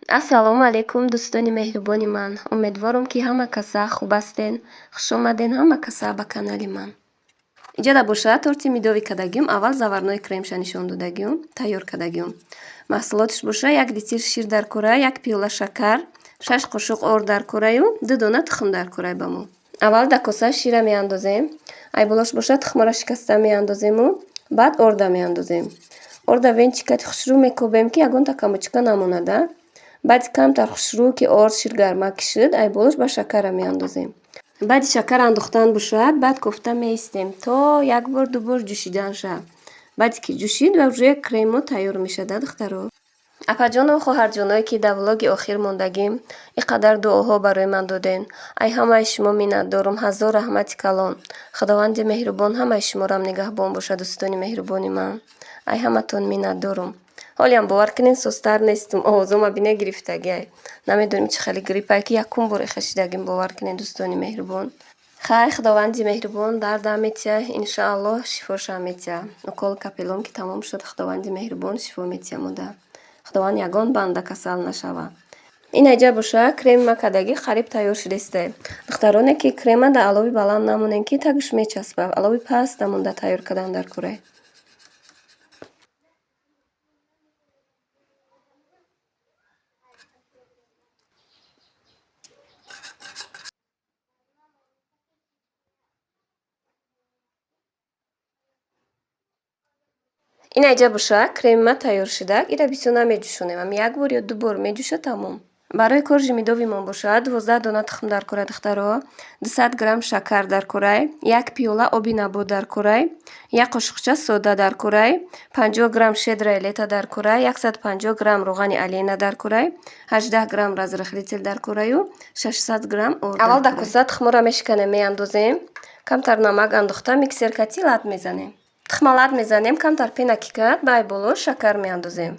ассалому алайкум дӯстони меҳрубони ман. Умедворам ки ҳама каса хуб ҳастен. Хушомаден ҳама каса ба канали ман. Иҷода бошад торти мидови кардагиём. Аввал заварнои кремша нишон додагиём тайёр кардагиём. маҳсулотиш боша 1 литр шир дар кора, 1 пиёла шакар, 6 қошуқ ор дар кораю 2 дона тухм дар корай ба мо. аввал дар коса шира меандозем. Айболош боша тухмро шикаста меандозему, баъд орда меандозем. орда венчикати хушрӯ мекобем ки ягон та камочка намонада. баъди камтар хушрӯ ки орд шир гарма кишид, айболош ба шакара меандозем. баъди шакар андохтан бошад, баъд кофта меистем то як бор ду бор ҷӯшидан шавад. баъди ки ҷӯшид ва уже кремо тайёр мешавад. духтаро, апаҷону хоҳарҷоное ки дар влоги охир мондагим, ин қадар дуоҳо барои ман доден. ай ҳамаи шумо миннатдорам. ҳазор раҳмати калон. худованди меҳрубон ҳамаи шуморам нигаҳбон бошад. дӯстони меҳрубони ман, ай ҳаматон миннатдорам. ҳолиам бовар кунед состар нестум. овозома бине гирифтагиай. Намедонем чӣ хеле гриппае ки якум бор хашидагим. бовар кунед дӯстони меҳрубон. хай худованди меҳрубон дардам метиҳа. иншааллоҳ шифошам метиҳа. уколи капелом ки тамом шуд, худованди меҳрубон шифо метиҳа модар. худованд ягон банда касал нашава. ин аҷа боша креми ма кардагӣ қариб тайёр шудесте. духтароне ки крема дар алови баланд намонем ки тагиш мечаспад. алови паст намонда тайёр кардан дар кора. ин аҷа боша креми ма тайёр шуда. иро бисёр намеҷӯшонем. ам як бор ё ду бор меҷӯша тамом. барои коржи мидовимон бошад 12 дона тухм дар кора. духтаро, 200 грамм шакар дар корай, 1 пиёла оби набот дар корай, 1 қошуқча сода дар корай, 50 грамм шедрая лета дар корай, 150 грамм рӯғани алена дар корай, 18 грамм разрыхлитель дар кораю 600 грамм орд. аввал дар коса тухморо мешиканем, меандозем. камтар намак андохта миксеркати лад мезанем. тухма лад мезанем. камтар пена ки кард ба айболош шакар меандозем.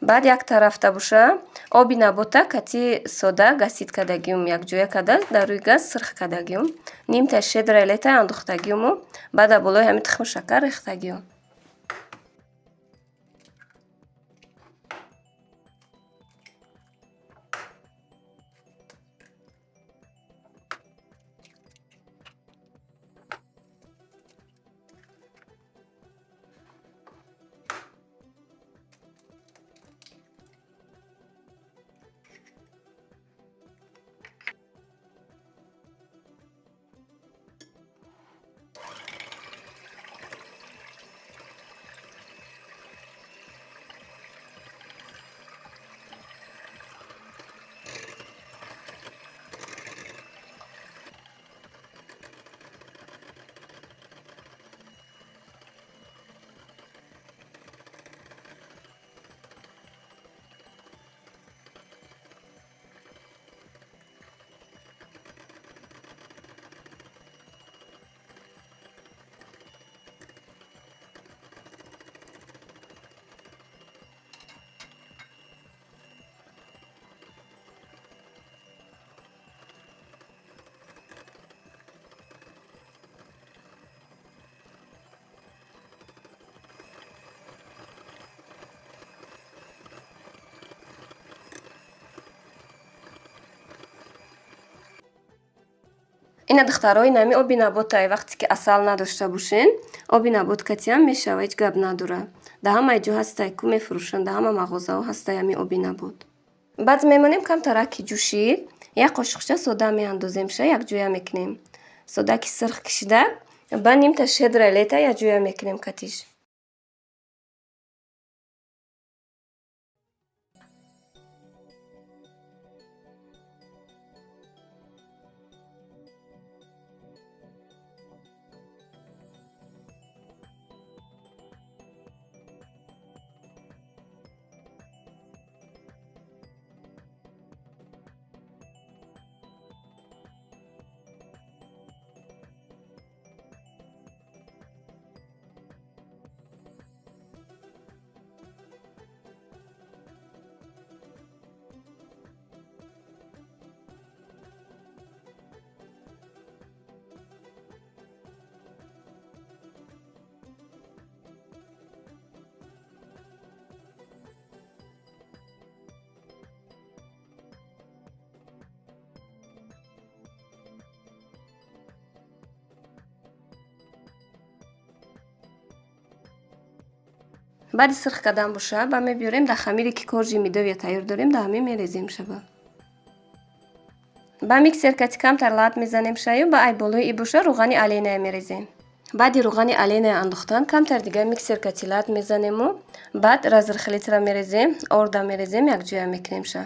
баъд як тарафта боша оби набота кати сода гасит кардагиём, якҷоя карда дар рӯи газ сирх кардагиём. нимта шедрая лета андохтагиёму баъд аболои ҳамин тухму шакар рехтагиём. ина духтаро, ин ҳами оби наботае. вақте ки асал надошта бошен, оби набот катиам мешава, ҳеҷ гап надора. дар ҳамаи ҷо ҳастае, ку мефурӯшанд, дар ҳама мағозаҳо ҳастае ҳами оби набот. баъд мемонем камтара ки ҷӯшид, як қошуқча сода меандозем, ша якҷоя мекунем. сода ки сирх кишида, ба нимта шедрая лета якҷоя мекунем катиш. баъди сирх кардан боша ба мебиёрем дар хамире ки коржи медовия тайёр дорем дар ҳамин мерезем шаба. ба миксер кати камтар лад мезанем шаю ба ай болои и боша рӯғани оленая мерезем. баъди рӯғани оленая андохтан камтар дигар миксер кати лад мезанему баъд разрыхлитра мерезем, орда мерезем, якҷоя мекунем ша.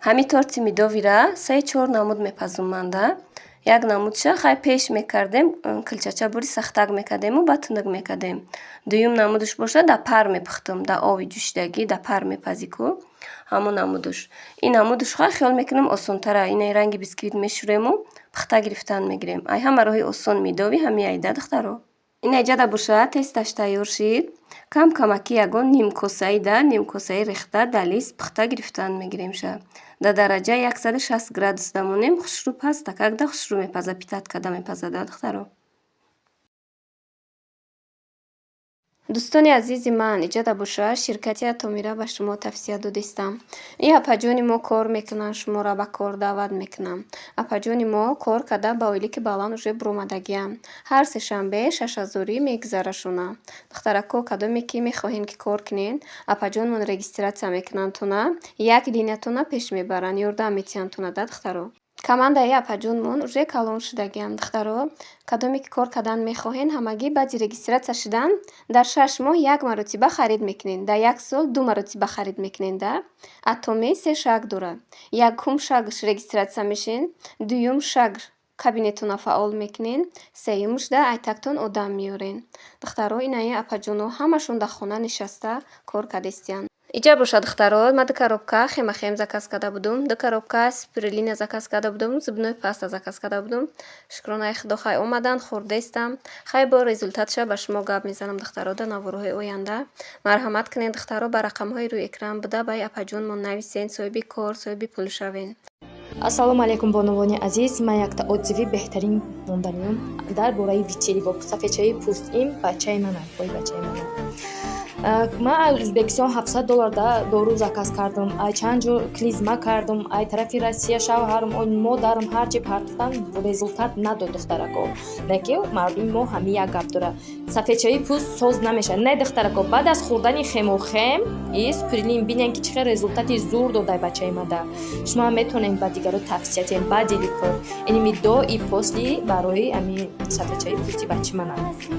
ҳамин торти медовира 3-4 намуд мепазуманда. Як намудша хай пеш мекардем, килчача бури сахтак мекардему ба тунук мекардем. Дуюм намудуш боша да пар мепухтум, да ови ҷӯшидагӣ да пар мепазику ҳамон намудуш. Ин намудуш хай хиёл мекунам осонтара. Инаи ранги бисквит мешӯрему, пухта гирифтан мегирем. Ай ҳама роҳи осон медови ҳами айда духтаро. Ина ҷада боша тесташ тайёр шид. Кам камаки ягон ним косаи да ним косаи рехта да лист пухта гирифтан мегирем ша. Да дараҷа 160 градус дамонем хушрӯ паста, когда хушрӯ мепаза, питат када мепаза да духтаро. дӯстони азизи ман, иҷода боша ширкати Атомира ба шумо тавсия додистам. Ин апаҷони мо кор мекунанд, шуморо ба кор даъват мекунам. Апаҷони мо кор карда ба оилики баланд уже буромадагиам. Ҳар сешанбе 6000 мегузарашона. Духтарако кадоме ки мехоҳем ки кор кунен, апаҷонмон регистратсия мекунанд тона, як линиятона пеш мебаранд, ёрдам метиҳанд тона да духтаро. Командаи апаҷонмон уже калон шудагиам духтаро. Кадоме ки кор кардан мехоҳен, ҳамагӣ баъди регистратсия шудан дар 6 моҳ 1 маротиба харид мекунен, дар 1 сол 2 маротиба харид мекунен да. Атоми 3 шаг дорад. Якум шагш регистратсия мешин, дуюм шаг кабинетона фаъол мекунен, сеюмш да айтактон одам меёрен. Духтаро инаи апаҷоно ҳамашон дар хона нишаста кор кардестиянд. Иҷа боша духтаро, ма 2 коробка хемахем заказ карда будум, 2 коробка спирулина заказ карда будум, зубной паста заказ карда будум. Шукронаи худо хай омадан хӯрдестам. Хай бо результатша ба шумо гап мезанам духтаро дар наворҳои оянда. Марҳамат кунед духтаро, ба рақамҳои рӯи экран буда ба апаҷонмон нависен, соҳиби кор, соҳиби пул шавен. Ассалому алайкум бонувони азиз, ман якта отзиви беҳтарин монданиём дар бораи витилибо сафедчаи пӯст. Ин бачаи ман аст, бои бачаи ман. Ман аз Ӯзбекистон $700 да дору заказ кардам. Ай чанд ҷо клизма кардам, ай тарафи Россия шавҳарам, он модарам ҳар ҷо партофтам, результат надод духтарако. Неки мардуми мо ҳамин як гап дора. Сафедчаи пӯст соз намешавад. Не духтарако, баъд аз хӯрдани хемохем и спирулин бинем ки чӣ хел результати зур додаи бачаи ман да. Шумо метонед ба дигаро тавсия диҳед, ба диликор. Иними до и после барои ами сафедчаи пӯсти бачаи ман аст.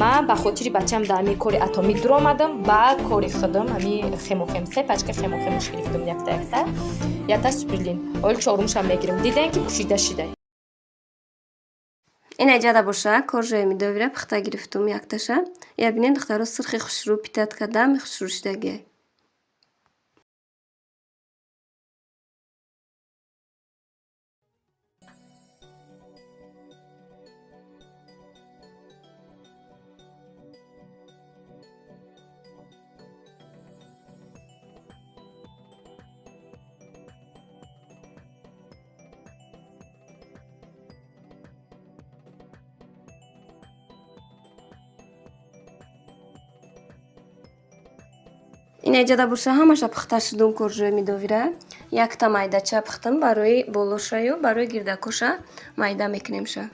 Ман ба хотири бачам дар ами кори Атоми дуромадам, ба кори худам ами хемохем 3 пачка хемохемш гирифтам, якта спирулин. Ҳол чорумшам мегирам. Дидем ки пӯшида шидай. Ин ҷада боша коржои медовира пухта гирифтум якташа. Я бинед духтаро сирхи хушрӯ питат кардам хушрӯ шудагӣ. Ин ҷада боша ҳамаша пухта шудум коржои медовира. Якта майдача пухтам барои болошаю барои гирдакоша майда мекунем ша.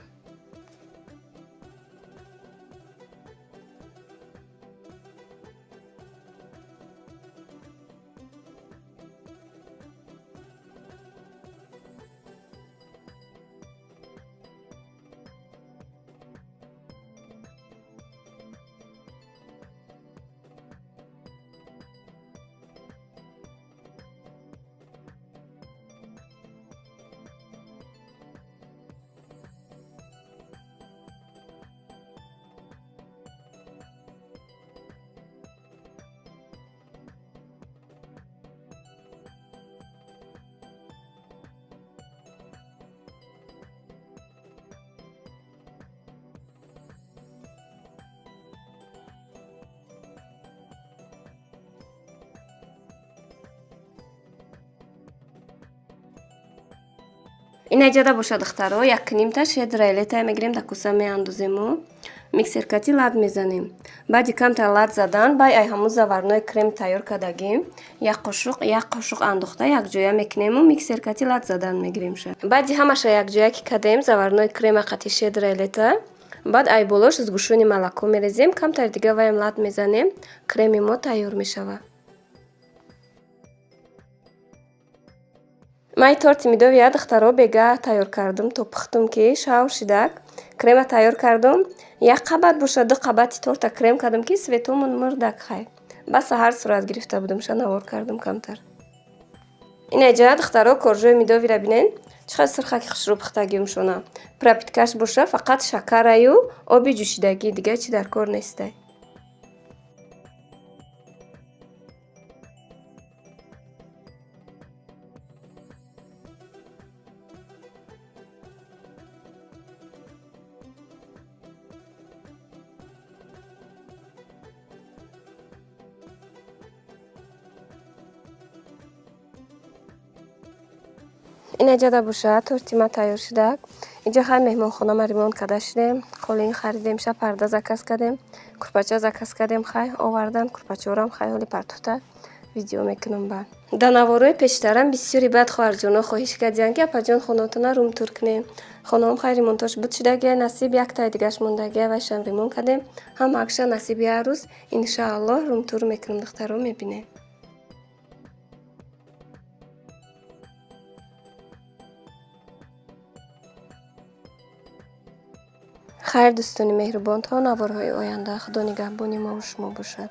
Инаҷада бошад духтаро, 1,5 шедра лета мегирем дар кӯса меандозему, миксеркати лад мезанем. Баъди камтар лад задан, баъд ай ҳамун заварнои крем тайёр кардагим, як қошуқ андохта якҷоя мекунему, миксеркати лад задан мегирем ша. Баъди ҳамаша якҷоя ки кардем, заварнои крема қати шедра лета, баъд ай болош аз гӯшони молоко мерезем, камтар дига ваям лад мезанем, креми мо тайёр мешавад. Ман торти медовия духтаро бега тайёр кардам то пухтум ки шавр шидак. Крема тайёр кардам. Як қабат бошад, 2 қабати торта крем кардам ки светомон мурдак хай. Ба саҳар сурат гирифта будам, ша навор кардам камтар. Инаҷа духтаро коржои медовира бинен. Чӣ қадр сирхаки хушрӯ пухтагим шона. Пропиткаш боша, фақат шакараю оби ҷӯшидагӣ, дига чӣ дар кор нестай. Инаҷада боша, торти ма тайёр шудак. Инҷа хай меҳмонхонама ремонт карда шудем. Қолин харидем, ша парда заказ кардем, курпача заказ кардем, хай овардан курпачаорам хай ҳоли партофта видео мекунам ба. Дар навораи пештарам бисёри баъд хоҳарҷоно хоҳиш кардиянд ки апаҷон хонаотона румтур кунем. Хонаам хай ремонтош буд шудагия, насиб яктаи дигаш мондагия, вайшам ремонт кардем. Ҳамаакша насиби арӯз иншааллоҳ румтур мекунам, духтаро мебинем. хайр дӯстони меҳрубон, то наворҳои оянда худо нигаҳбони мову шумо бошад.